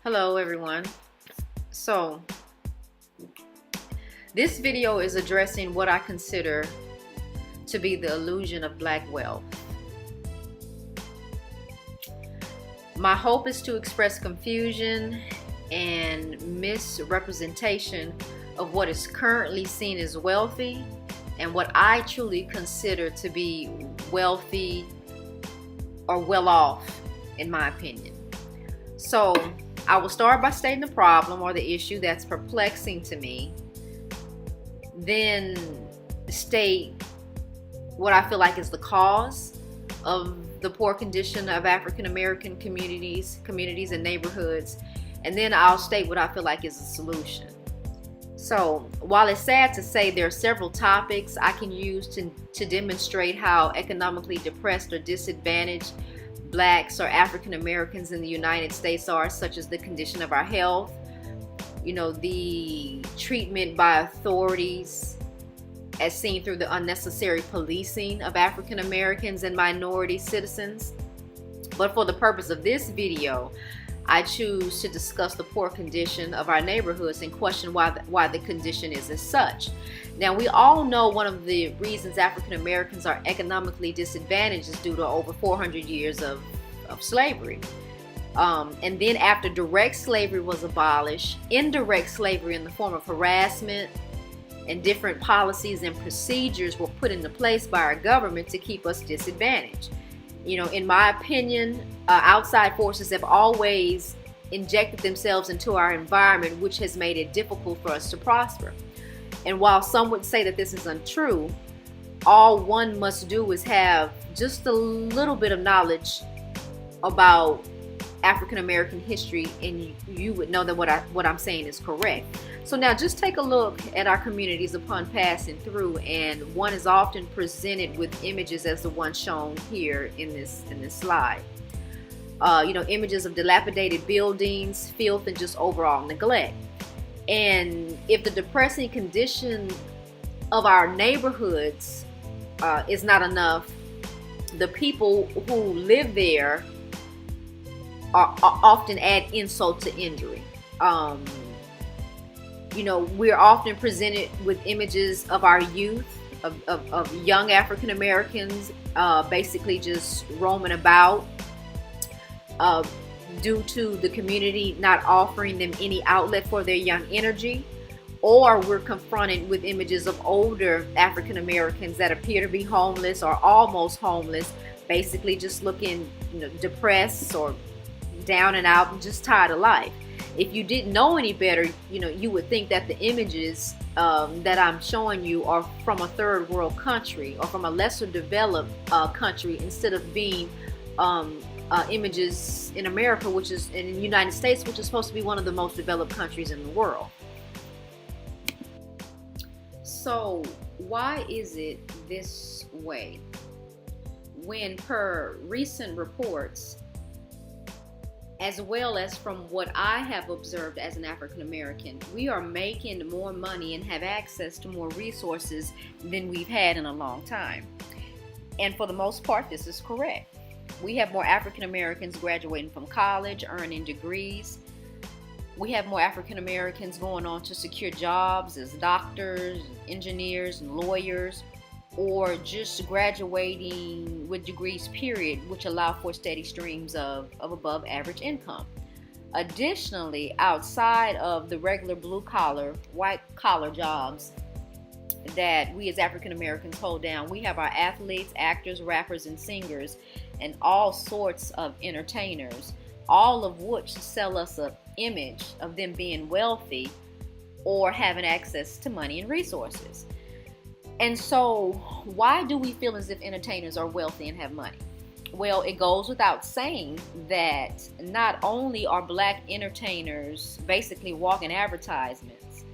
Hello everyone. So this video is addressing what I consider to be the illusion of black wealth. My hope is to express confusion and misrepresentation of what is currently seen as wealthy and what I truly consider to be wealthy or well off, in my opinion. So I will start by stating the problem or the issue that's perplexing to me, then state what I feel like is the cause of the poor condition of African American communities and neighborhoods, and then I'll state what I feel like is a solution. So while it's sad to say, there are several topics I can use to demonstrate how economically depressed or disadvantaged Blacks or African Americans in the United States are, such as the condition of our health, the treatment by authorities as seen through the unnecessary policing of African Americans and minority citizens. But for the purpose of this video, I choose to discuss the poor condition of our neighborhoods and question why the condition is as such. Now, we all know one of the reasons African Americans are economically disadvantaged is due to over 400 years of slavery. And then after direct slavery was abolished, indirect slavery in the form of harassment and different policies and procedures were put into place by our government to keep us disadvantaged. In my opinion, outside forces have always injected themselves into our environment, which has made it difficult for us to prosper. And while some would say that this is untrue, all one must do is have just a little bit of knowledge about African American history, and you would know that what I'm saying is correct. So now just take a look at our communities upon passing through, and one is often presented with images as the one shown here in this slide. Images of dilapidated buildings, filth, and just overall neglect. And if the depressing condition of our neighborhoods is not enough, the people who live there are often add insult to injury. We're often presented with images of our youth, of young African Americans basically just roaming about due to the community not offering them any outlet for their young energy. Or we're confronted with images of older African Americans that appear to be homeless or almost homeless, basically just looking depressed or down and out and just tired of life. If you didn't know any better, you would think that the images that I'm showing you are from a third world country or from a lesser developed country, instead of being images in America, which is in the United States, which is supposed to be one of the most developed countries in the world. So why is it this way? When per recent reports, as well as from what I have observed as an African American, we are making more money and have access to more resources than we've had in a long time. And for the most part, this is correct. We have more African Americans graduating from college, earning degrees. We have more African Americans going on to secure jobs as doctors, engineers, and lawyers, or just graduating with degrees, period, which allow for steady streams of above average income. Additionally, outside of the regular blue collar, white collar jobs that we as African Americans hold down, we have our athletes, actors, rappers, and singers, and all sorts of entertainers, all of which sell us an image of them being wealthy or having access to money and resources. And so why do we feel as if entertainers are wealthy and have money? Well, it goes without saying that not only are Black entertainers basically walking advertisements,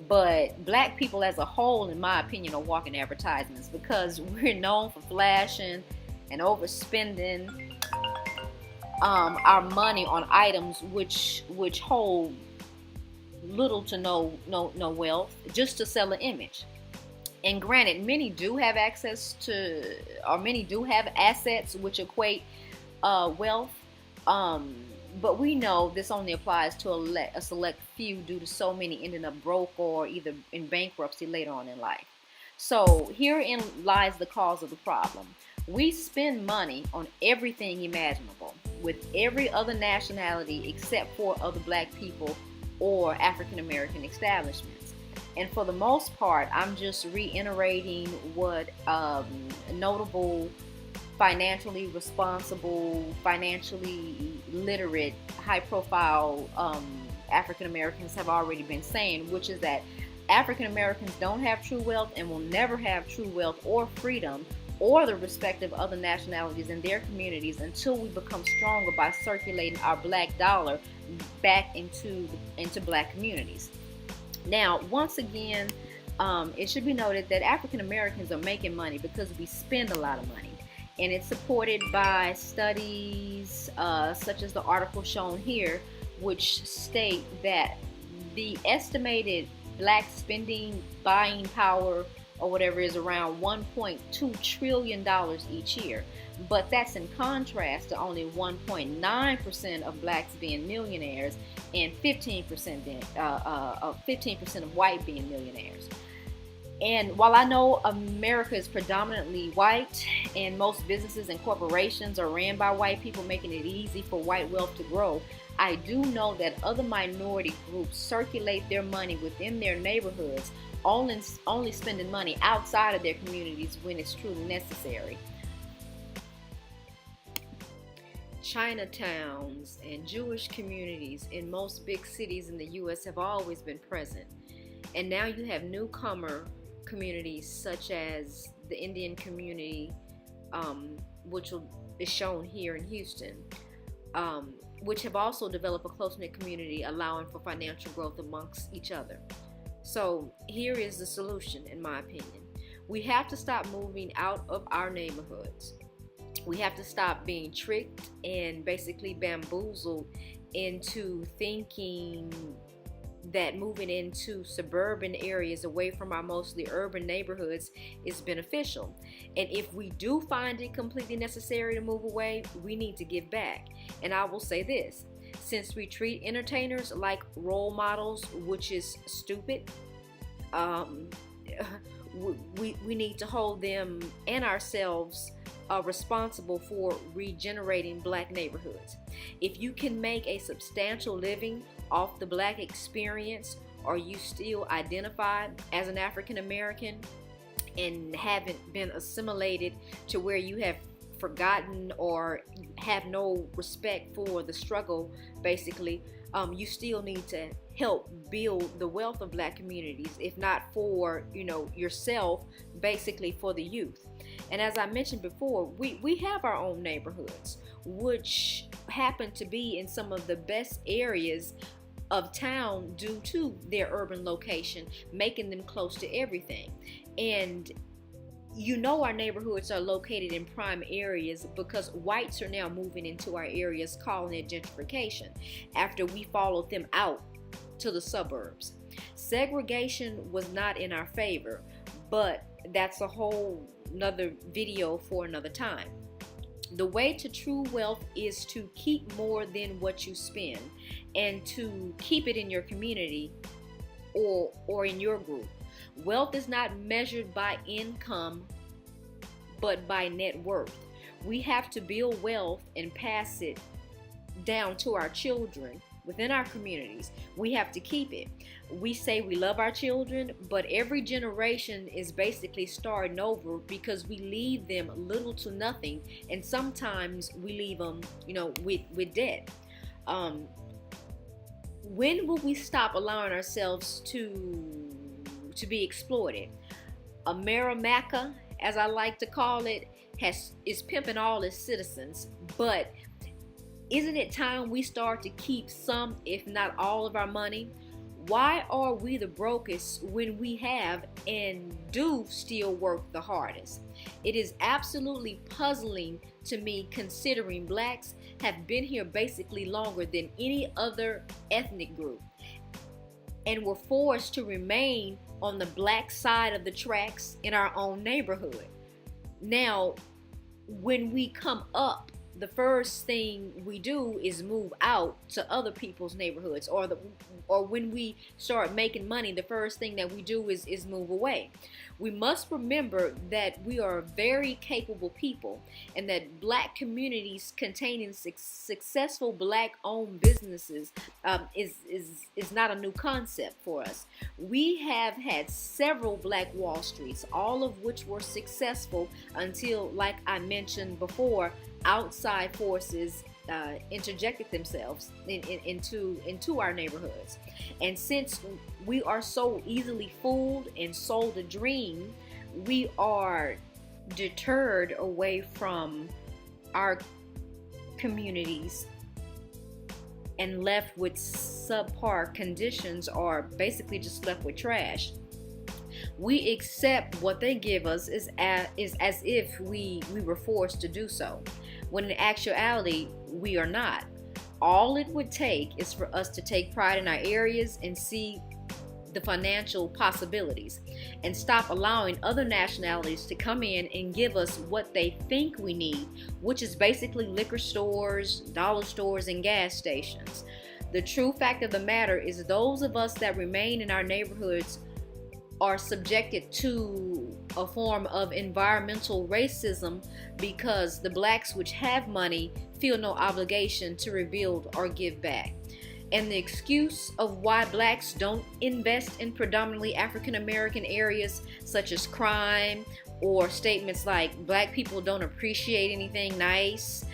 but Black people as a whole, in my opinion, are walking advertisements, because we're known for flashing and overspending our money on items which hold little to no wealth, just to sell an image. And granted, many do have access to, or many do have assets which equate wealth. But we know this only applies to a select few due to so many ending up broke or either in bankruptcy later on in life. So herein lies the cause of the problem. We spend money on everything imaginable with every other nationality except for other black people or African American establishments. And for the most part, I'm just reiterating what notable, financially responsible, financially literate, high profile African Americans have already been saying, which is that African Americans don't have true wealth and will never have true wealth or freedom or the respective other nationalities in their communities until we become stronger by circulating our black dollar back into black communities. Now, once again, it should be noted that African Americans are making money because we spend a lot of money. And it's supported by studies such as the article shown here, which state that the estimated black spending buying power or whatever is around $1.2 trillion each year. But that's in contrast to only 1.9% of blacks being millionaires and 15% of white being millionaires. And while I know America is predominantly white and most businesses and corporations are ran by white people, making it easy for white wealth to grow, I do know that other minority groups circulate their money within their neighborhoods, only spending money outside of their communities when it's truly necessary. Chinatowns and Jewish communities in most big cities in the U.S. have always been present. And now you have newcomer communities such as the Indian community, which is shown here in Houston, which have also developed a close-knit community allowing for financial growth amongst each other. So here is the solution, in my opinion. We have to stop moving out of our neighborhoods. We have to stop being tricked and basically bamboozled into thinking that moving into suburban areas away from our mostly urban neighborhoods is beneficial. And if we do find it completely necessary to move away, we need to give back. And I will say this, since we treat entertainers like role models, which is stupid, we need to hold them and ourselves responsible for regenerating black neighborhoods. If you can make a substantial living off the black experience, or you still identify as an African American and haven't been assimilated to where you have forgotten or have no respect for the struggle, basically, you still need to help build the wealth of black communities, if not for yourself, basically for the youth. And as I mentioned before, we have our own neighborhoods, which happen to be in some of the best areas of town due to their urban location, making them close to everything. And our neighborhoods are located in prime areas because whites are now moving into our areas, calling it gentrification, after we followed them out to the suburbs. Segregation was not in our favor, but that's a whole another video for another time. The way to true wealth is to keep more than what you spend and to keep it in your community or in your group. Wealth is not measured by income, but by net worth. We have to build wealth and pass it down to our children within our communities. We have to keep it. We say we love our children, but every generation is basically starting over because we leave them little to nothing, and sometimes we leave them, with debt. When will we stop allowing ourselves to be exploited? America, as I like to call it, is pimping all its citizens, but isn't it time we start to keep some, if not all, of our money? Why are we the brokest when we have and do still work the hardest? It is absolutely puzzling to me, considering blacks have been here basically longer than any other ethnic group and were forced to remain on the black side of the tracks in our own neighborhood. Now, when we come up the first thing we do is move out to other people's neighborhoods, or when we start making money, the first thing that we do is move away. We must remember that we are very capable people, and that black communities containing successful black-owned businesses is not a new concept for us. We have had several Black Wall Streets, all of which were successful until, like I mentioned before, outside forces interjected themselves into our neighborhoods. And since we are so easily fooled and sold a dream, we are deterred away from our communities and left with subpar conditions, or basically just left with trash. We accept what they give us as if we were forced to do so, when in actuality we are not. All it would take is for us to take pride in our areas and see the financial possibilities, and stop allowing other nationalities to come in and give us what they think we need, which is basically liquor stores, dollar stores, and gas stations. The true fact of the matter is those of us that remain in our neighborhoods are subjected to a form of environmental racism, because the blacks which have money feel no obligation to rebuild or give back. And the excuse of why blacks don't invest in predominantly African American areas, such as crime, or statements like black people don't appreciate anything nice,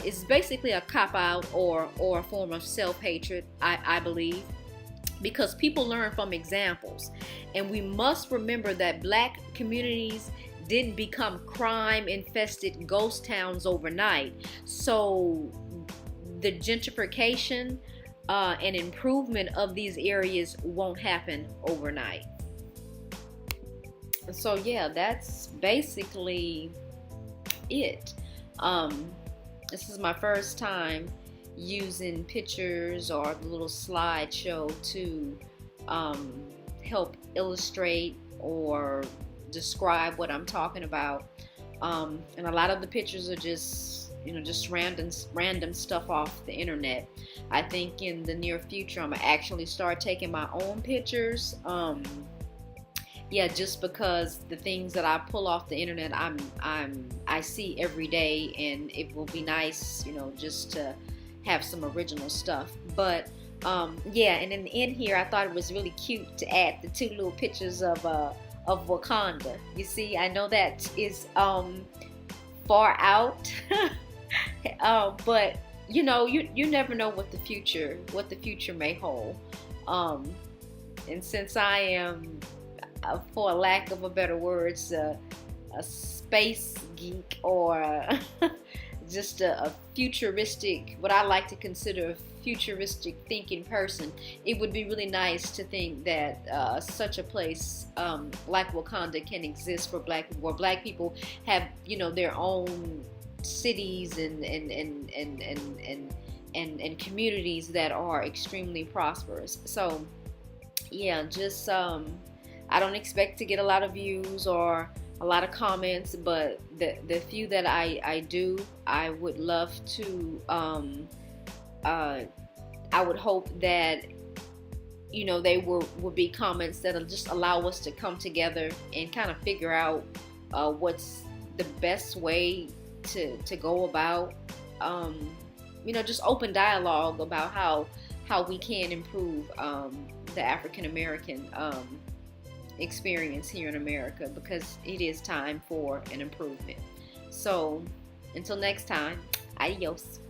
is basically a cop-out or a form of self-hatred, I believe. Because people learn from examples, and we must remember that black communities didn't become crime-infested ghost towns overnight. So the gentrification and improvement of these areas won't happen overnight. So yeah, that's basically it. This is my first time using pictures or the little slideshow to help illustrate or describe what I'm talking about. And a lot of the pictures are just random stuff off the internet. I think in the near future I'm gonna actually start taking my own pictures. Just because the things that I pull off the internet I see every day, and it will be nice, just to have some original stuff. But and in the end here, I thought it was really cute to add the two little pictures of Wakanda. You see, I know that is far out, but you never know what the future may hold. And since I am, for lack of a better words, a space geek, or just a futuristic, what I like to consider a futuristic thinking person, it would be really nice to think that such a place like Wakanda can exist for black people, where black people have their own cities and communities that are extremely prosperous. So just I don't expect to get a lot of views or a lot of comments, but the few that I do, I would love to, I would hope that, they would be comments that'll just allow us to come together and kind of figure out what's the best way to go about, just open dialogue about how we can improve the African American experience here in America, because it is time for an improvement. So until next time, adios.